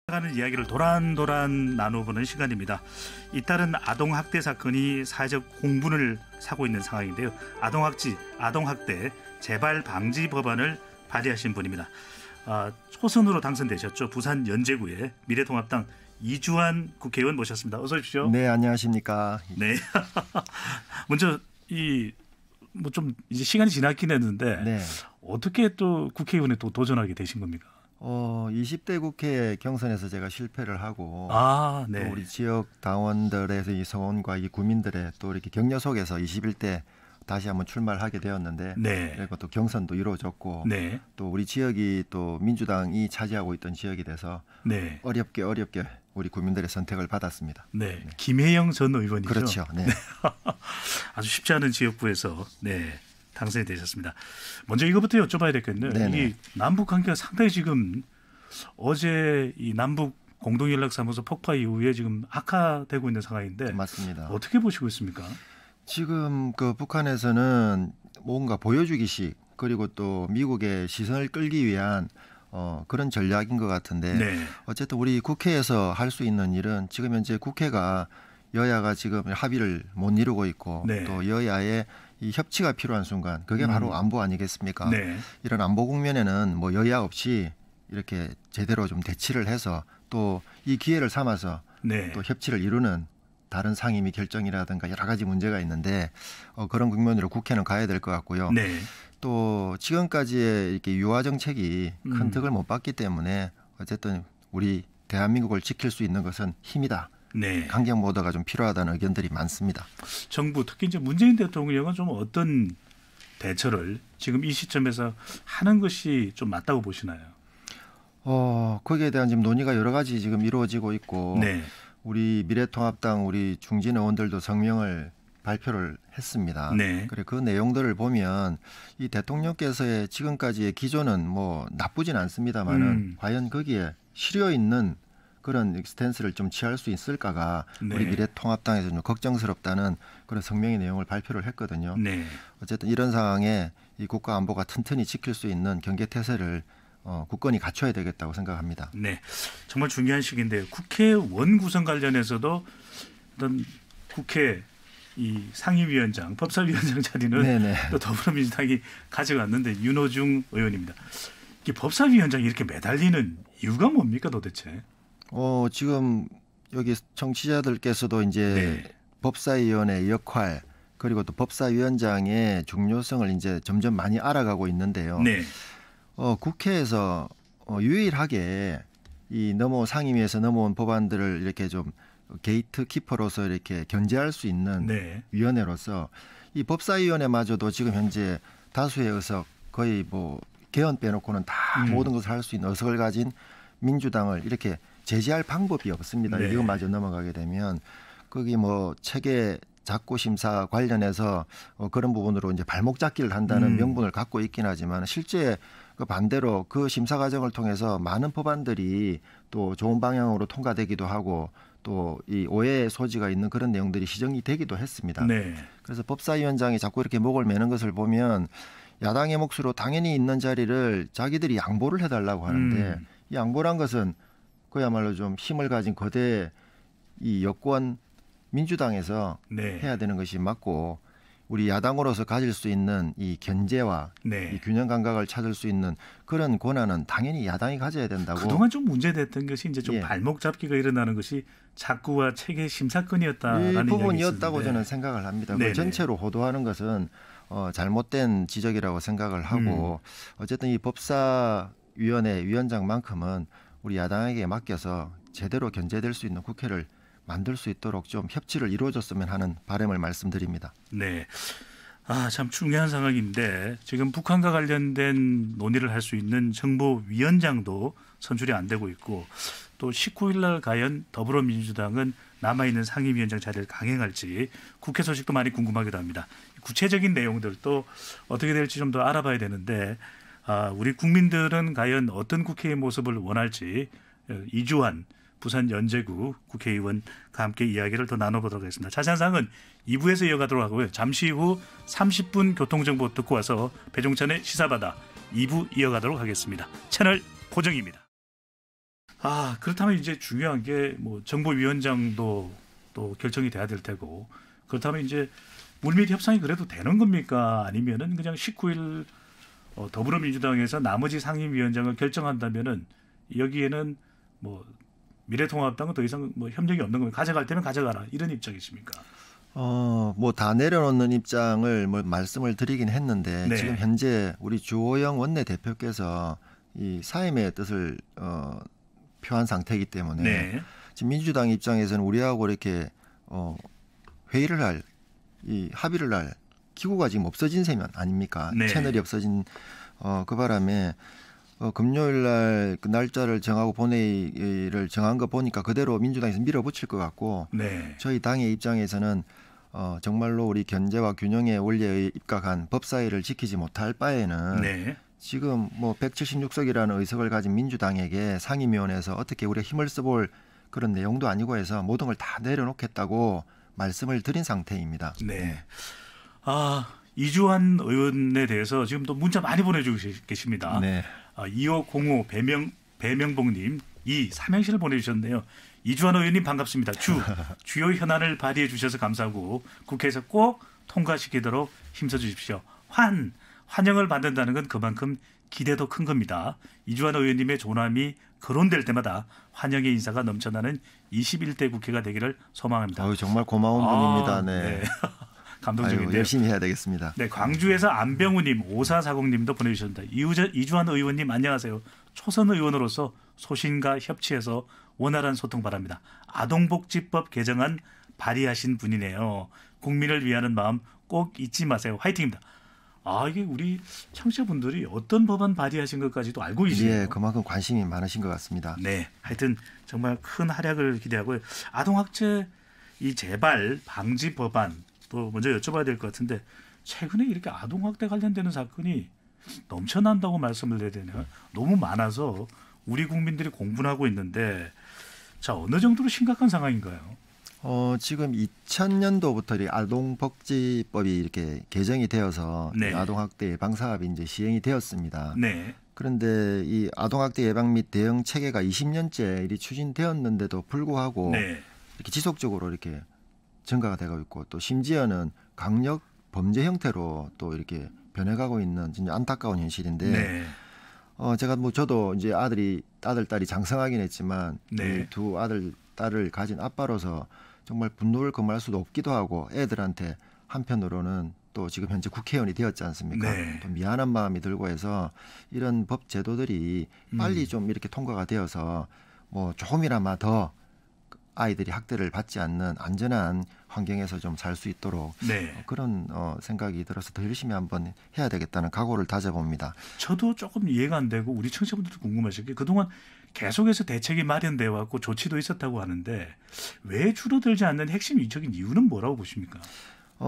하는 이야기를 도란도란 나눠보는 시간입니다. 잇따른 아동학대 사건이 사회적 공분을 사고 있는 상황인데요. 아동학대 재발 방지 법안을 발의하신 분입니다. 초선으로 당선되셨죠. 부산 연제구의 미래통합당 이주환 국회의원 모셨습니다. 어서 오십시오. 네, 안녕하십니까. 네. 먼저 좀 이제 시간이 지났긴 했는데 네. 어떻게 또 국회의원에 또 도전하게 되신 겁니까? 20대 국회 경선에서 제가 실패를 하고 네. 또 우리 지역 당원들의 이 성원과 이 구민들의 또 이렇게 격려 속에서 21대 다시 한번 출마를 하게 되었는데 네. 그리고 또 경선도 이루어졌고 네. 또 우리 지역이 또 민주당이 차지하고 있던 지역이 돼서 네. 어렵게 우리 구민들의 선택을 받았습니다. 네. 네. 김혜영 전 의원이죠. 그렇죠. 네. 아주 쉽지 않은 지역구에서 당선이 되셨습니다. 먼저 이거부터 여쭤봐야 되겠네요. 이 남북 관계가 상당히 지금 어제 이 남북 공동연락사무소 폭파 이후에 지금 악화되고 있는 상황인데 맞습니다. 어떻게 보시고 있습니까? 지금 그 북한에서는 뭔가 보여주기식 그리고 또 미국의 시선을 끌기 위한 그런 전략인 것 같은데 네. 어쨌든 우리 국회에서 할 수 있는 일은 지금 현재 국회가 여야가 지금 합의를 못 이루고 있고 네. 또 여야의 이 협치가 필요한 순간 그게 바로 안보 아니겠습니까? 네. 이런 안보 국면에는 뭐 여야 없이 이렇게 제대로 좀 대치를 해서 또 이 기회를 삼아서 네. 또 협치를 이루는 다른 상임위 결정이라든가 여러 가지 문제가 있는데 그런 국면으로 국회는 가야 될 것 같고요. 네. 또 지금까지의 이렇게 유화 정책이 큰 득을 못 봤기 때문에 어쨌든 우리 대한민국을 지킬 수 있는 것은 힘이다. 네. 강경 모드가 좀 필요하다는 의견들이 많습니다. 정부 특히 이제 문재인 대통령은 좀 어떤 대처를 지금 이 시점에서 하는 것이 좀 맞다고 보시나요? 거기에 대한 지금 논의가 여러 가지 지금 이루어지고 있고 네. 우리 미래통합당 우리 중진 의원들도 성명을 발표를 했습니다. 네. 그래 그 내용들을 보면 이 대통령께서의 지금까지의 기조는 뭐 나쁘진 않습니다만은 과연 거기에 실효 있는 그런 스탠스를 좀 취할 수 있을까가 네. 우리 미래통합당에서 좀 걱정스럽다는 그런 성명의 내용을 발표를 했거든요. 네. 어쨌든 이런 상황에 이 국가 안보가 튼튼히 지킬 수 있는 경계태세를 국권이 갖춰야 되겠다고 생각합니다. 네, 정말 중요한 시기인데요. 국회의원 구성 관련해서도 어떤 국회 이 상임위원장, 법사위원장 자리는 네네. 또 더불어민주당이 가져갔는데 윤호중 의원입니다. 이 법사위원장이 이렇게 매달리는 이유가 뭡니까 도대체? 지금 여기 청취자들께서도 이제 네. 법사위원의 역할 그리고 또 법사위원장의 중요성을 이제 점점 많이 알아가고 있는데요. 네. 국회에서 유일하게 이 상임위에서 넘어온 법안들을 이렇게 좀 게이트 키퍼로서 이렇게 견제할 수 있는 네. 위원회로서 이 법사위원회마저도 지금 현재 다수의 의석 거의 뭐 개헌 빼놓고는 다 모든 것을 할 수 있는 의석을 가진 민주당을 이렇게 제재할 방법이 없습니다. 네. 이것마저 넘어가게 되면 거기 뭐 체계 작고 심사 관련해서 그런 부분으로 이제 발목 잡기를 한다는 명분을 갖고 있긴 하지만 실제 그 반대로 그 심사 과정을 통해서 많은 법안들이 또 좋은 방향으로 통과되기도 하고 또 이 오해의 소지가 있는 그런 내용들이 시정이 되기도 했습니다. 네. 그래서 법사위원장이 자꾸 이렇게 목을 매는 것을 보면 야당의 몫으로 당연히 있는 자리를 자기들이 양보를 해달라고 하는데 이 양보란 것은 그야말로 좀 힘을 가진 거대 이 여권 민주당에서 네. 해야 되는 것이 맞고 우리 야당으로서 가질 수 있는 이 견제와 네. 이 균형 감각을 찾을 수 있는 그런 권한은 당연히 야당이 가져야 된다고. 그동안 좀 문제됐던 것이 이제 좀 예. 발목 잡기가 일어나는 것이 작구와 체계 심사권이었다라는 이 부분이었다고 이야기 저는 생각을 합니다. 네네. 그 전체로 호도하는 것은 잘못된 지적이라고 생각을 하고 어쨌든 이 법사위원회 위원장만큼은 우리 야당에게 맡겨서 제대로 견제될 수 있는 국회를 만들 수 있도록 좀 협치를 이루어줬으면 하는 바람을 말씀드립니다. 네. 참 중요한 상황인데 지금 북한과 관련된 논의를 할 수 있는 정보위원장도 선출이 안 되고 있고 또 19일 날 과연 더불어민주당은 남아있는 상임위원장 자리를 강행할지 국회 소식도 많이 궁금하기도 합니다. 구체적인 내용들도 어떻게 될지 좀 더 알아봐야 되는데 우리 국민들은 과연 어떤 국회의 모습을 원할지 이주환 부산 연제구 국회의원과 함께 이야기를 더 나눠보도록 하겠습니다. 자세한 사항은 2부에서 이어가도록 하고요. 잠시 후 30분 교통정보 듣고 와서 배종찬의 시사바다 2부 이어가도록 하겠습니다. 채널 고정입니다. 그렇다면 이제 중요한 게 뭐 정보위원장도 또 결정이 돼야 될 테고 그렇다면 이제 물밑 협상이 그래도 되는 겁니까? 아니면은 그냥 19일 더불어민주당에서 나머지 상임위원장을 결정한다면은 여기에는 뭐 미래통합당은 더 이상 뭐 협력이 없는 거면 가져갈 때면 가져가라 이런 입장이십니까? 뭐 다 내려놓는 입장을 뭐 말씀을 드리긴 했는데 네. 지금 현재 우리 주호영 원내대표께서 이 사임의 뜻을 표한 상태이기 때문에 네. 지금 민주당 입장에서는 우리하고 이렇게 회의를 할 이 합의를 할 기구가 지금 없어진 셈 아닙니까? 네. 채널이 없어진 그 바람에 금요일 날 그 날짜를 정하고 본회의를 정한 거 보니까 그대로 민주당에서 밀어붙일 것 같고 네. 저희 당의 입장에서는 정말로 우리 견제와 균형의 원리에 입각한 법사위를 지키지 못할 바에는 네. 지금 뭐 176석이라는 의석을 가진 민주당에게 상임위원회에서 어떻게 우리가 힘을 써볼 그런 내용도 아니고 해서 모든 걸 다 내려놓겠다고 말씀을 드린 상태입니다. 네. 이주환 의원에 대해서 지금 또 문자 많이 보내주고 계십니다. 네. 2505 배명복님 이 삼행시를 보내주셨네요. 이주환 의원님 반갑습니다. 주요 현안을 발의해 주셔서 감사하고 국회에서 꼭 통과시키도록 힘써 주십시오. 환영을 받는다는 건 그만큼 기대도 큰 겁니다. 이주환 의원님의 존함이 거론될 때마다 환영의 인사가 넘쳐나는 21대 국회가 되기를 소망합니다. 정말 고마운 분입니다. 네. 감동적인데요. 열심히 해야 되겠습니다. 네, 광주에서 안병우님, 5440님도 보내주셨습니다. 이주환 의원님 안녕하세요. 초선 의원으로서 소신과 협치해서 원활한 소통 바랍니다. 아동복지법 개정안 발의하신 분이네요. 국민을 위하는 마음 꼭 잊지 마세요. 화이팅입니다. 이게 우리 청취자분들이 어떤 법안 발의하신 것까지도 알고 계시네요. 예, 그만큼 관심이 많으신 것 같습니다. 네, 하여튼 정말 큰 활약을 기대하고요. 아동학대 이 재발 방지 법안 또 먼저 여쭤봐야 될 것 같은데 최근에 이렇게 아동학대 관련되는 사건이 넘쳐난다고 말씀을 해야 되나요? 너무 많아서 우리 국민들이 공분하고 있는데 자 어느 정도로 심각한 상황인가요? 지금 2000년도부터 이 아동복지법이 이렇게 개정이 되어서 네. 아동학대 예방 사업이 이제 시행이 되었습니다. 네. 그런데 이 아동학대 예방 및 대응 체계가 20년째 일이 추진되었는데도 불구하고 네. 이렇게 지속적으로 이렇게 증가가 되고 있고 또 심지어는 강력 범죄 형태로 또 이렇게 변해가고 있는 진짜 안타까운 현실인데 네. 제가 뭐 저도 이제 아들 딸이 장성하긴 했지만 네. 이 두 아들 딸을 가진 아빠로서 정말 분노를 금할 수도 없기도 하고 애들한테 한편으로는 또 지금 현재 국회의원이 되었지 않습니까? 네. 또 미안한 마음이 들고 해서 이런 법 제도들이 빨리 좀 이렇게 통과가 되어서 뭐 조금이나마 더 아이들이 학대를 받지 않는 안전한 환경에서 좀 살 수 있도록 네. 그런 생각이 들어서 더 열심히 한번 해야 되겠다는 각오를 다져봅니다. 저도 조금 이해가 안 되고 우리 청취자분들도 궁금하실 게 그동안 계속해서 대책이 마련되어 왔고 조치도 있었다고 하는데 왜 줄어들지 않는 핵심 이적인 이유는 뭐라고 보십니까?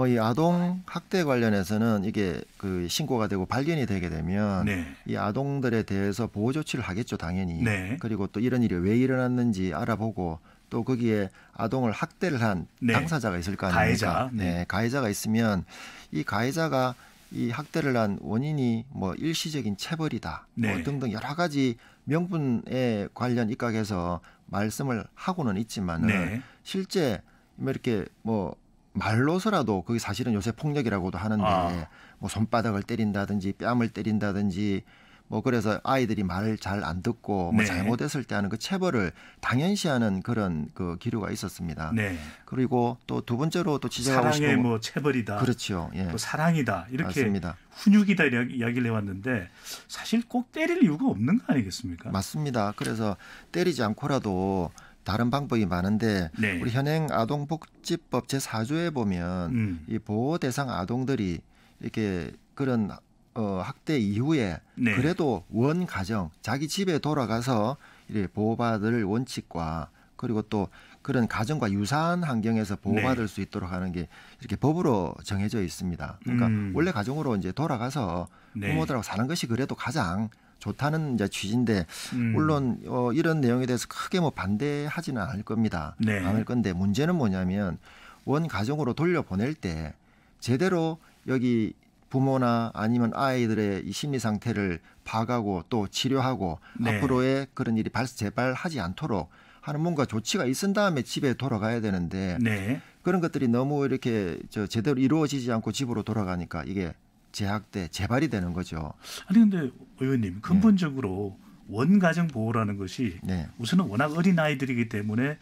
이 아동 학대 관련해서는 이게 그 신고가 되고 발견이 되게 되면 네. 이 아동들에 대해서 보호 조치를 하겠죠, 당연히. 네. 그리고 또 이런 일이 왜 일어났는지 알아보고 또 거기에 아동을 학대를 한 네. 당사자가 있을 거 아닙니까? 가해자. 네. 가해자가 있으면 이 가해자가 이 학대를 한 원인이 뭐 일시적인 체벌이다 네. 뭐 등등 여러 가지 명분에 관련 입각해서 말씀을 하고는 있지만은 네. 실제 이렇게 뭐 말로서라도 그게 사실은 요새 폭력이라고도 하는데 뭐 손바닥을 때린다든지 뺨을 때린다든지 뭐 그래서 아이들이 말을 잘 안 듣고 뭐 네. 잘못했을 때 하는 그 체벌을 당연시하는 그런 그 기류가 있었습니다. 네. 그리고 또 두 번째로 또 지적하고 사랑의 싶은 뭐 체벌이다. 그렇죠. 예. 또 사랑이다. 이렇게 맞습니다. 훈육이다 이야기를 해왔는데 사실 꼭 때릴 이유가 없는 거 아니겠습니까? 맞습니다. 그래서 때리지 않고라도 다른 방법이 많은데 네. 우리 현행 아동복지법 제4조에 보면 이 보호 대상 아동들이 이렇게 그런 학대 이후에 네. 그래도 원 가정 자기 집에 돌아가서 이렇게 보호받을 원칙과 그리고 또 그런 가정과 유사한 환경에서 보호받을 네. 수 있도록 하는 게 이렇게 법으로 정해져 있습니다. 그러니까 원래 가정으로 이제 돌아가서 네. 부모들하고 사는 것이 그래도 가장 좋다는 이제 취지인데 물론 이런 내용에 대해서 크게 뭐 반대하지는 않을 겁니다. 네. 않을 건데 문제는 뭐냐면 원 가정으로 돌려보낼 때 제대로 여기 부모나 아니면 아이들의 이 심리 상태를 파악하고 또 치료하고 네. 앞으로의 그런 일이 재발하지 않도록 하는 뭔가 조치가 있은 다음에 집에 돌아가야 되는데 네. 그런 것들이 너무 이렇게 제대로 이루어지지 않고 집으로 돌아가니까 이게 재학대, 재발이 되는 거죠. 아니 근데 의원님 근본적으로 원가정 보호라는 것이 네. 우선은 워낙 어린 아이들이기 때문에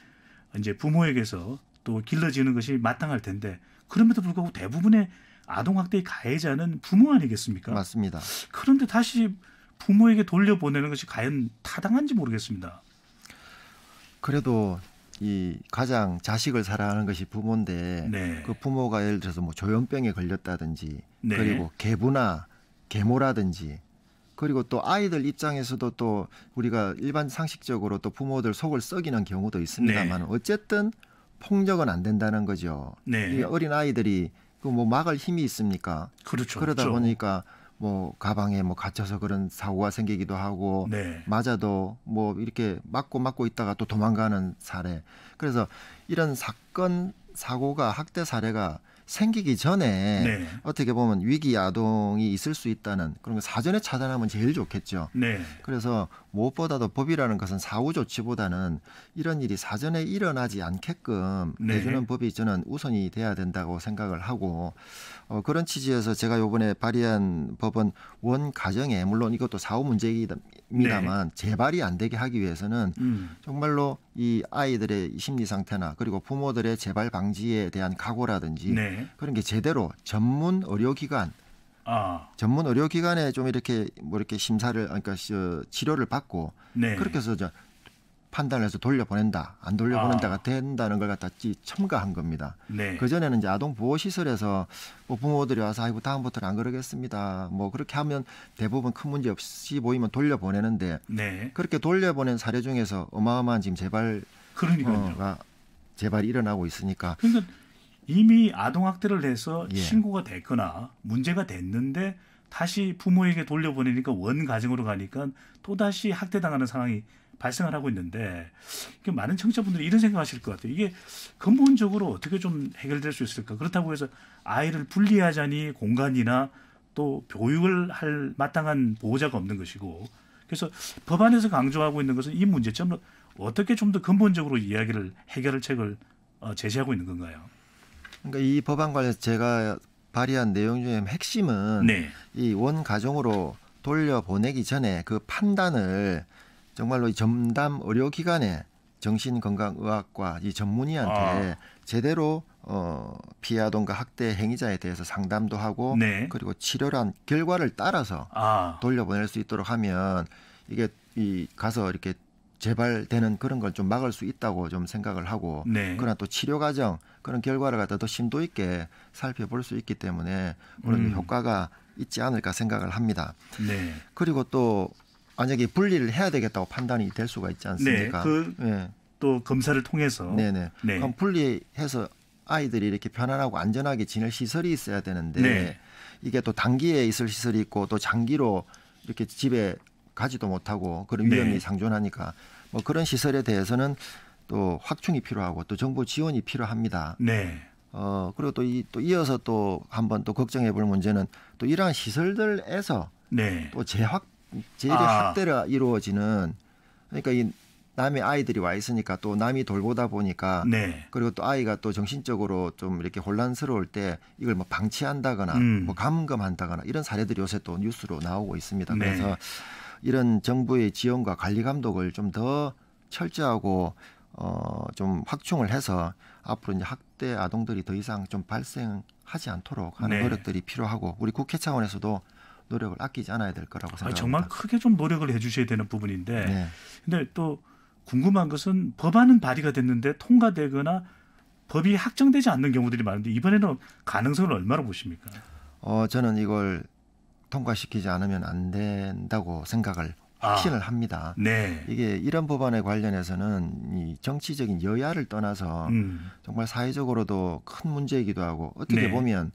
이제 부모에게서 또 길러지는 것이 마땅할 텐데 그럼에도 불구하고 대부분의 아동학대의 가해자는 부모 아니겠습니까? 맞습니다. 그런데 다시 부모에게 돌려보내는 것이 과연 타당한지 모르겠습니다. 그래도 이 가장 자식을 사랑하는 것이 부모인데 네. 그 부모가 예를 들어서 뭐 조현병에 걸렸다든지 네. 그리고 계부나 계모라든지 그리고 또 아이들 입장에서도 또 우리가 일반 상식적으로 또 부모들 속을 썩이는 경우도 있습니다만 네. 어쨌든 폭력은 안 된다는 거죠. 네. 이 어린 아이들이 그 뭐 막을 힘이 있습니까? 그렇죠. 그러다 그렇죠. 보니까 뭐 가방에 뭐 갇혀서 그런 사고가 생기기도 하고 네. 맞아도 뭐 이렇게 맞고 있다가 또 도망가는 사례. 그래서 이런 사건 사고가 학대 사례가 생기기 전에 네. 어떻게 보면 위기 아동이 있을 수 있다는 그런 거 사전에 차단하면 제일 좋겠죠. 네. 그래서 무엇보다도 법이라는 것은 사후 조치보다는 이런 일이 사전에 일어나지 않게끔 네. 내주는 법이 저는 우선이 돼야 된다고 생각을 하고 그런 취지에서 제가 이번에 발의한 법은 원 가정에 물론 이것도 사후 문제입니다만 재발이 안 되게 하기 위해서는 정말로 이 아이들의 심리 상태나 그리고 부모들의 재발 방지에 대한 각오라든지 네. 그런 게 제대로 전문 의료기관 전문 의료기관에 좀 이렇게 뭐 이렇게 심사를 그러니까 치료를 받고 네. 그렇게 해서 판단을 해서 돌려보낸다 안 돌려보낸다가 된다는 걸 갖다 첨가한 겁니다. 네. 그 전에는 이제 아동 보호 시설에서 뭐 부모들이 와서 아이고 다음부터는 안 그러겠습니다. 뭐 그렇게 하면 대부분 큰 문제 없이 보이면 돌려보내는데 네. 그렇게 돌려보낸 사례 중에서 어마어마한 지금 그러니까요. 재발이 일어나고 있으니까. 그러니까 이미 아동학대를 해서 예. 신고가 됐거나 문제가 됐는데 다시 부모에게 돌려보내니까 원 가정으로 가니까 또다시 학대당하는 상황이 발생을 하고 있는데 많은 청취자분들이 이런 생각하실 것 같아요. 이게 근본적으로 어떻게 좀 해결될 수 있을까? 그렇다고 해서 아이를 분리하자니 공간이나 또 교육을 할 마땅한 보호자가 없는 것이고 그래서 법안에서 강조하고 있는 것은 이 문제점을 어떻게 좀 더 근본적으로 이야기를 해결책을 제시하고 있는 건가요? 그러니까 이 법안 관련해서 제가 발의한 내용 중에 핵심은 네. 이 원 가정으로 돌려보내기 전에 그 판단을 정말로 이 전담 의료기관에 정신건강의학과 이 전문의한테 제대로 피해 아동과 학대 행위자에 대해서 상담도 하고 네. 그리고 치료란 결과를 따라서 돌려보낼 수 있도록 하면 이게 이 가서 이렇게 재발되는 그런 걸 좀 막을 수 있다고 좀 생각을 하고 네. 그러나 또 치료 과정 그런 결과를 갖다 더 심도 있게 살펴볼 수 있기 때문에 그런 효과가 있지 않을까 생각을 합니다. 네. 그리고 또 만약에 분리를 해야 되겠다고 판단이 될 수가 있지 않습니까? 네. 또 검사를 통해서. 네네. 네. 그럼 분리해서 아이들이 이렇게 편안하고 안전하게 지낼 시설이 있어야 되는데 네. 이게 또 단기에 있을 시설이 있고 또 장기로 이렇게 집에 가지도 못하고 그런 위험이 네. 상존하니까 뭐 그런 시설에 대해서는 또 확충이 필요하고 또 정부 지원이 필요합니다. 네. 그리고 또 이어서 또 한번 또 걱정해 볼 문제는 또 이러한 시설들에서 네. 또 학대가 이루어지는 그러니까 이 남의 아이들이 와 있으니까 또 남이 돌보다 보니까 네. 그리고 또 아이가 또 정신적으로 좀 이렇게 혼란스러울 때 이걸 뭐 방치한다거나 뭐 감금한다거나 이런 사례들이 요새 또 뉴스로 나오고 있습니다. 네. 그래서 이런 정부의 지원과 관리 감독을 좀 더 철저하고 좀 확충을 해서 앞으로 이제 학대 아동들이 더 이상 좀 발생하지 않도록 하는 네. 노력들이 필요하고 우리 국회 차원에서도 노력을 아끼지 않아야 될 거라고 생각합니다. 정말 크게 좀 노력을 해 주셔야 되는 부분인데 네. 근데 또 궁금한 것은 법안은 발의가 됐는데 통과되거나 법이 확정되지 않는 경우들이 많은데 이번에는 가능성을 얼마나 보십니까? 저는 이걸 통과시키지 않으면 안 된다고 생각을 확신을 합니다. 네. 이게 이런 법안에 관련해서는 이 정치적인 여야를 떠나서 정말 사회적으로도 큰 문제이기도 하고 어떻게 네. 보면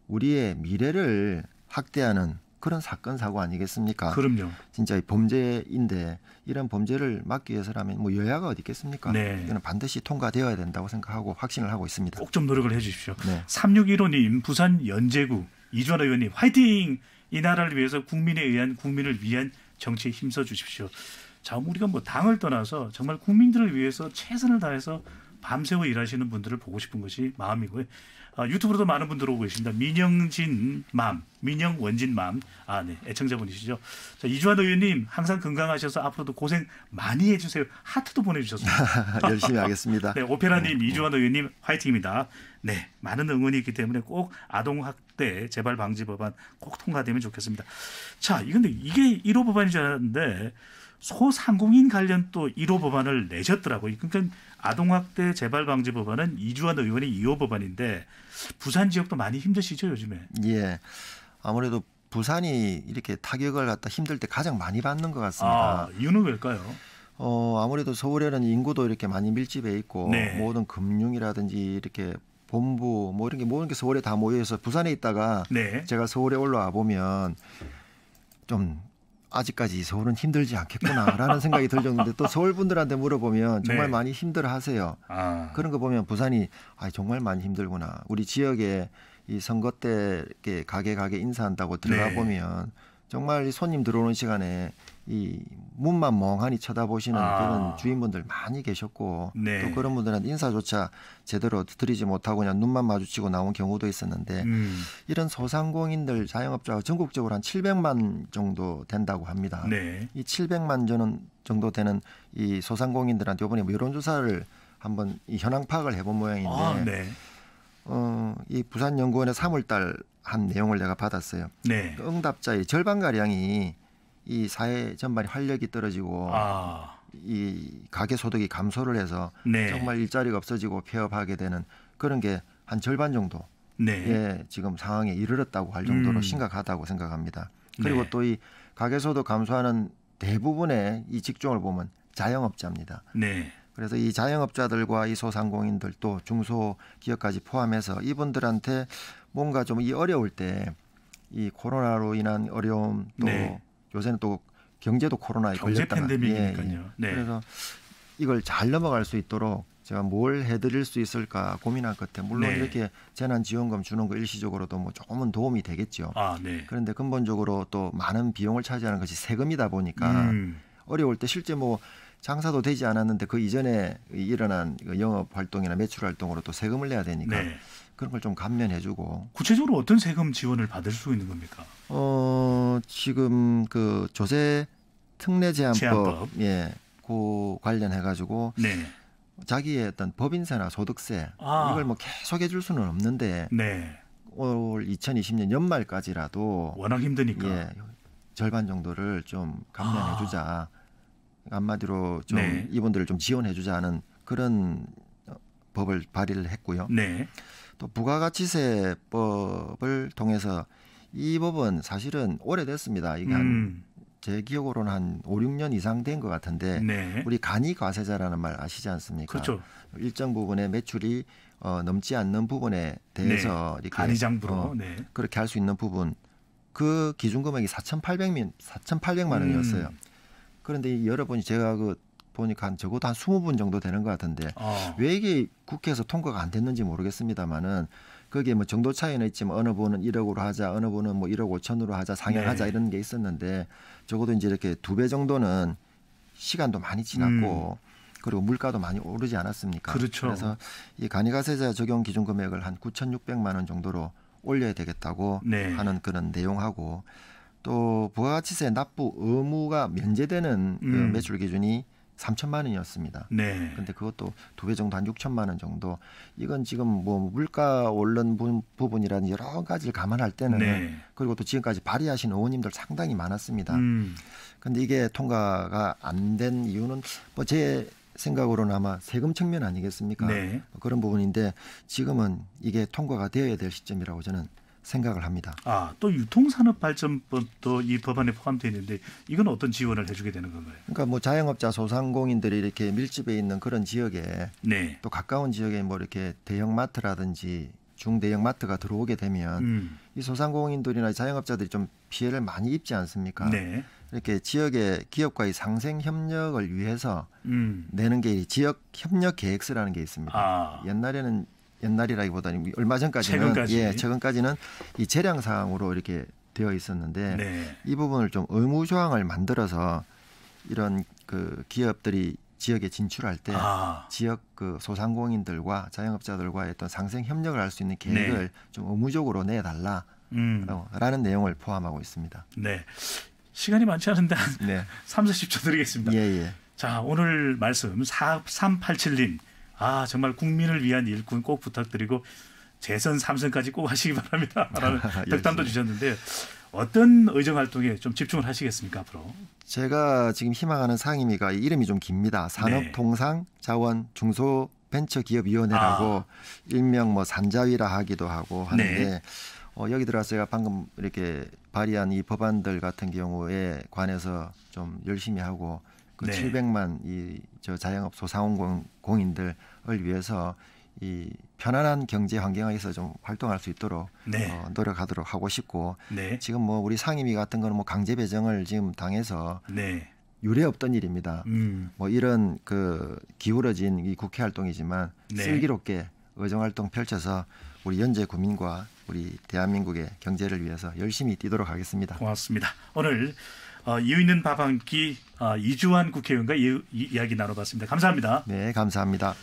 우리의 미래를 학대하는 그런 사건 사고 아니겠습니까? 그럼요. 진짜 범죄인데 이런 범죄를 막기 위해서라면 뭐 여야가 어디 있겠습니까? 네. 이거는 반드시 통과되어야 된다고 생각하고 확신을 하고 있습니다. 꼭 좀 노력을 해 주십시오. 네. 3615님 부산 연제구 이주환 의원님 화이팅! 이 나라를 위해서 국민을 위한 정치에 힘써 주십시오. 자, 우리가 뭐 당을 떠나서 정말 국민들을 위해서 최선을 다해서 밤새워 일하시는 분들을 보고 싶은 것이 마음이고요. 유튜브로도 많은 분들 오고 계십니다. 민영원진맘. 네, 애청자분이시죠. 자, 이주환 의원님 항상 건강하셔서 앞으로도 고생 많이 해주세요. 하트도 보내주셨습니다. 열심히 하겠습니다. 네, 오페라님, 이주환 의원님 화이팅입니다. 네, 많은 응원이 있기 때문에 꼭 아동학대 재발 방지 법안 꼭 통과되면 좋겠습니다. 자, 근데 이게 1호 법안인 줄 알았는데 소상공인 관련 또 1호 법안을 내셨더라고요. 그러니까 아동학대 재발 방지 법안은 이주환 의원의 2호 법안인데 부산 지역도 많이 힘드시죠 요즘에? 예, 아무래도 부산이 이렇게 타격을 갖다 힘들 때 가장 많이 받는 것 같습니다. 이유는 왜일까요? 아무래도 서울에는 인구도 이렇게 많이 밀집해 있고 네. 모든 금융이라든지 이렇게 본부 뭐 이런 게 모든 게 서울에 다 모여서 부산에 있다가 네. 제가 서울에 올라와 보면 좀 아직까지 서울은 힘들지 않겠구나라는 생각이 들 정도인데 또 서울 분들한테 물어보면 정말 네. 많이 힘들어하세요. 그런 거 보면 부산이 정말 많이 힘들구나. 우리 지역에 이 선거 때 이렇게 가게 인사한다고 들어가 네. 보면 정말 이 손님 들어오는 시간에 이 문만 멍하니 쳐다보시는 그런 주인분들 많이 계셨고 네. 또 그런 분들한테 인사조차 제대로 드리지 못하고 그냥 눈만 마주치고 나온 경우도 있었는데 이런 소상공인들 자영업자가 전국적으로 한 700만 정도 된다고 합니다. 네. 이 700만 정도 되는 이 소상공인들한테 이번에 여론조사를 한번 이 현황 파악을 해본 모양인데 네. 이 부산연구원의 3월달 한 내용을 내가 받았어요. 네. 그 응답자의 절반가량이 이 사회 전반이 활력이 떨어지고 이 가계소득이 감소를 해서 네. 정말 일자리가 없어지고 폐업하게 되는 그런 게 한 절반 정도 네. 지금 상황에 이르렀다고 할 정도로 심각하다고 생각합니다. 그리고 네. 또 이 가계소득 감소하는 대부분의 이 직종을 보면 자영업자입니다. 네. 그래서 이 자영업자들과 이 소상공인들 또 중소기업까지 포함해서 이분들한테 뭔가 좀 이 어려울 때 이 코로나로 인한 어려움 또 네. 요새는 또 경제도 코로나에 경제 걸렸다가 팬데믹이니까요. 네. 그래서 이걸 잘 넘어갈 수 있도록 제가 뭘 해드릴 수 있을까 고민할 끝에 물론 네. 이렇게 재난지원금 주는 거 일시적으로도 뭐 조금은 도움이 되겠죠. 네. 그런데 근본적으로 또 많은 비용을 차지하는 것이 세금이다 보니까 어려울 때 실제 뭐 장사도 되지 않았는데 그 이전에 일어난 영업 활동이나 매출 활동으로 또 세금을 내야 되니까 네. 그런 걸 좀 감면해주고. 구체적으로 어떤 세금 지원을 받을 수 있는 겁니까? 지금 그 조세 특례 제한법, 제한법. 그 관련해가지고 네. 자기의 어떤 법인세나 소득세 이걸 뭐 계속 해줄 수는 없는데 네. 올 2020년 연말까지라도 워낙 힘드니까. 절반 정도를 좀 감면해주자. 한마디로 좀 네. 이분들을 좀 지원해주자는 그런 법을 발의를 했고요. 네. 또 부가가치세법을 통해서 이 법은 사실은 오래됐습니다. 이게 제 기억으로는 한 5, 6년 이상 된 것 같은데 네. 우리 간이과세자라는 말 아시지 않습니까? 그렇죠. 일정 부분의 매출이 넘지 않는 부분에 대해서 이렇게 간이장부로 네. 그렇게 할 수 있는 부분 그 기준 금액이 4,800만 원이었어요. 그런데 여러분이 제가 보니까 적어도 한 20분 정도 되는 것 같은데 왜 이게 국회에서 통과가 안 됐는지 모르겠습니다만은 거기에 뭐 정도 차이는 있지만 어느 분은 1억으로 하자, 어느 분은 뭐 1억 5천으로 하자, 상향하자 네. 이런 게 있었는데 적어도 이제 이렇게 2배 정도는 시간도 많이 지났고 그리고 물가도 많이 오르지 않았습니까? 그렇죠. 그래서 이 간이가세자 적용 기준 금액을 한 9,600만 원 정도로 올려야 되겠다고 네. 하는 그런 내용하고 또 부가가치세 납부 의무가 면제되는 그 매출 기준이 3천만 원이었습니다. 네. 그런데 그것도 2배 정도 한 6천만 원 정도. 이건 지금 뭐 물가 오른 부분이라는 여러 가지를 감안할 때는 네. 그리고 또 지금까지 발의하신 의원님들 상당히 많았습니다. 그런데 이게 통과가 안 된 이유는 뭐 제 생각으로는 아마 세금 측면 아니겠습니까? 네. 그런 부분인데 지금은 이게 통과가 되어야 될 시점이라고 저는 생각을 합니다. 또 유통산업발전법도 이 법안에 포함되어 있는데 이건 어떤 지원을 해주게 되는 건가요? 그러니까 뭐 자영업자 소상공인들이 이렇게 밀집해 있는 그런 지역에 네. 또 가까운 지역에 뭐 이렇게 대형 마트라든지 중대형 마트가 들어오게 되면 이 소상공인들이나 자영업자들이 좀 피해를 많이 입지 않습니까? 네. 이렇게 지역의 기업과의 상생 협력을 위해서 내는 게 지역 협력 계획서라는 게 있습니다. 옛날에는 옛날이라기보다는 얼마 전까지는 최근까지. 최근까지는 이 재량 사항으로 이렇게 되어 있었는데 네. 이 부분을 좀 의무 조항을 만들어서 이런 그 기업들이 지역에 진출할 때 지역 그 소상공인들과 자영업자들과의 어떤 상생 협력을 할 수 있는 계획을 네. 좀 의무적으로 내달라. 라는 내용을 포함하고 있습니다. 네. 시간이 많지 않은데 한 네. 3, 40초 드리겠습니다. 예. 자, 오늘 말씀 4387님. 아, 정말 국민을 위한 일꾼 꼭 부탁드리고 재선 3선까지 꼭 하시기 바랍니다. 라는 덕담도 주셨는데 어떤 의정 활동에 좀 집중을 하시겠습니까, 앞으로? 제가 지금 희망하는 상임위가 이름이 좀 깁니다. 산업통상자원중소벤처기업위원회라고 일명 뭐 산자위라 하기도 하고 하는데 여기 들어와서 제가 방금 이렇게 발의한 이 법안들 같은 경우에 관해서 좀 열심히 하고 그 700만 이 저 자영업 소상공인들을 위해서 이 편안한 경제 환경에서 좀 활동할 수 있도록 노력하도록 하고 싶고 지금 뭐 우리 상임위 같은 거는 뭐 강제 배정을 지금 당해서 유례 없던 일입니다. 뭐 이런 그 기울어진 이 국회 활동이지만 슬기롭게 의정 활동 펼쳐서 우리 연재 국민과 우리 대한민국의 경제를 위해서 열심히 뛰도록 하겠습니다. 고맙습니다. 오늘 이유 있는 밥 한 끼 이주환 국회의원과 이야기 나눠봤습니다. 감사합니다. 네, 감사합니다.